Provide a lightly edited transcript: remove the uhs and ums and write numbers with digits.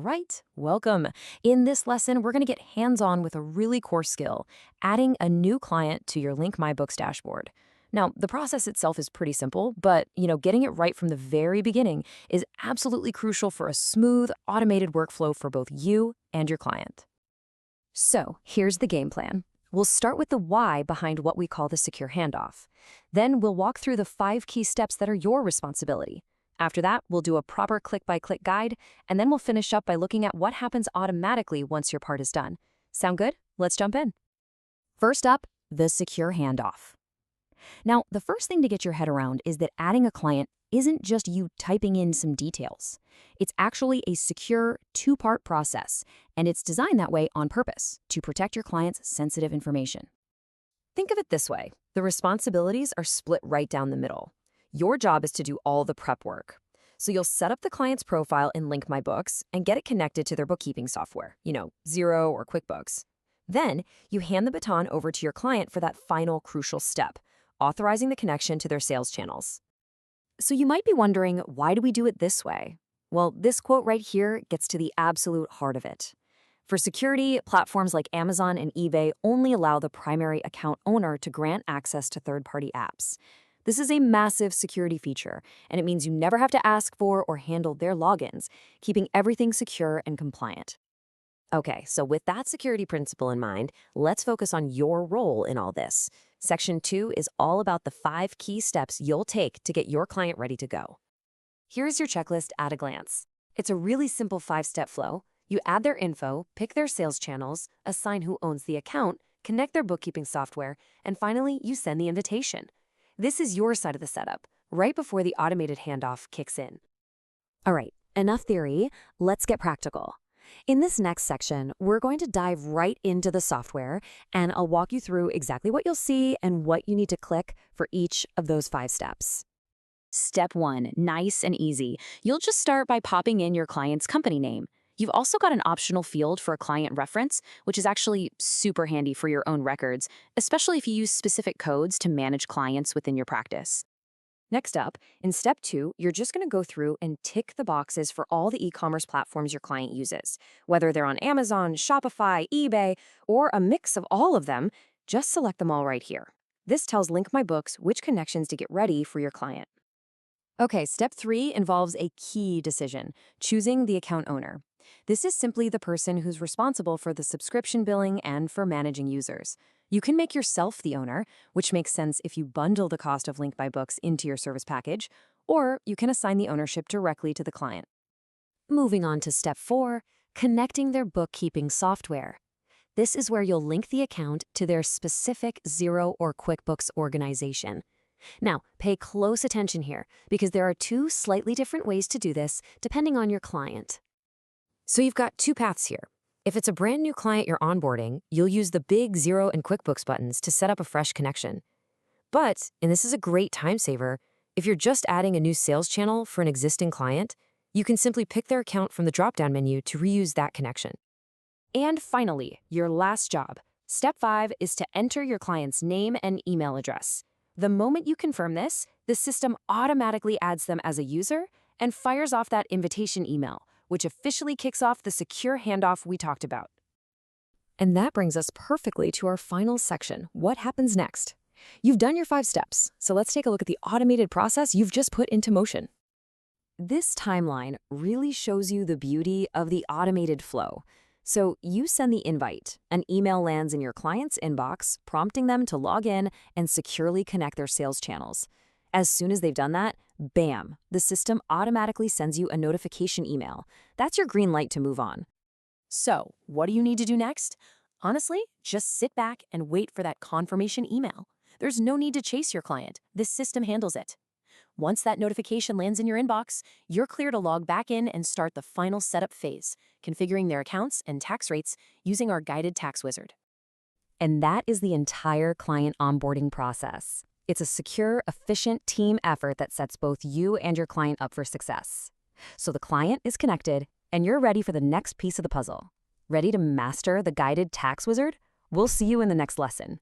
right, welcome. In this lesson, we're going to get hands-on with a really core skill, adding a new client to your Link My Books dashboard. Now, the process itself is pretty simple, but getting it right from the very beginning is absolutely crucial for a smooth, automated workflow for both you and your client. So, here's the game plan. We'll start with the why behind what we call the secure handoff. Then we'll walk through the 5 key steps that are your responsibility. After that, we'll do a proper click-by-click guide, and then we'll finish up by looking at what happens automatically once your part is done. Sound good? Let's jump in. First up, the secure handoff. Now, the first thing to get your head around is that adding a client isn't just you typing in some details. It's actually a secure 2-part process, and it's designed that way on purpose to protect your client's sensitive information. Think of it this way. The responsibilities are split right down the middle. Your job is to do all the prep work. So you'll set up the client's profile in Link My Books and get it connected to their bookkeeping software, Xero or QuickBooks. Then you hand the baton over to your client for that final crucial step, authorizing the connection to their sales channels. So you might be wondering, why do we do it this way? Well, this quote right here gets to the absolute heart of it. For security, platforms like Amazon and eBay only allow the primary account owner to grant access to third-party apps. This is a massive security feature, and it means you never have to ask for or handle their logins, keeping everything secure and compliant. Okay, so with that security principle in mind, let's focus on your role in all this. Section 2 is all about the 5 key steps you'll take to get your client ready to go. Here's your checklist at a glance. It's a really simple 5-step flow. You add their info, pick their sales channels, assign who owns the account, connect their bookkeeping software, and finally, you send the invitation. This is your side of the setup, right before the automated handoff kicks in. All right, enough theory. Let's get practical. In this next section, we're going to dive right into the software, and I'll walk you through exactly what you'll see and what you need to click for each of those 5 steps. Step 1, nice and easy. You'll just start by popping in your client's company name. You've also got an optional field for a client reference, which is actually super handy for your own records, especially if you use specific codes to manage clients within your practice. Next up, in step 2, you're just going to go through and tick the boxes for all the e-commerce platforms your client uses. Whether they're on Amazon, Shopify, eBay, or a mix of all of them, just select them all right here. This tells Link My Books which connections to get ready for your client. Okay, step 3 involves a key decision, choosing the account owner. This is simply the person who's responsible for the subscription billing and for managing users. You can make yourself the owner, which makes sense if you bundle the cost of Link My Books into your service package, or you can assign the ownership directly to the client. Moving on to step 4, connecting their bookkeeping software. This is where you'll link the account to their specific Xero or QuickBooks organization. Now, pay close attention here, because there are 2 slightly different ways to do this depending on your client. So you've got 2 paths here. If it's a brand new client you're onboarding, you'll use the big Xero and QuickBooks buttons to set up a fresh connection. But, and this is a great time saver, if you're just adding a new sales channel for an existing client, you can simply pick their account from the drop-down menu to reuse that connection. And finally, your last job. Step 5 is to enter your client's name and email address. The moment you confirm this, the system automatically adds them as a user and fires off that invitation email, which officially kicks off the secure handoff we talked about. And that brings us perfectly to our final section. What happens next? You've done your 5 steps, so let's take a look at the automated process you've just put into motion. This timeline really shows you the beauty of the automated flow. So you send the invite, an email lands in your client's inbox, prompting them to log in and securely connect their sales channels. As soon as they've done that, bam, the system automatically sends you a notification email. That's your green light to move on. So, what do you need to do next? Honestly, just sit back and wait for that confirmation email. There's no need to chase your client. This system handles it. Once that notification lands in your inbox, you're clear to log back in and start the final setup phase, configuring their accounts and tax rates using our guided tax wizard. And that is the entire client onboarding process. It's a secure, efficient team effort that sets both you and your client up for success. So the client is connected, and you're ready for the next piece of the puzzle. Ready to master the guided tax wizard? We'll see you in the next lesson.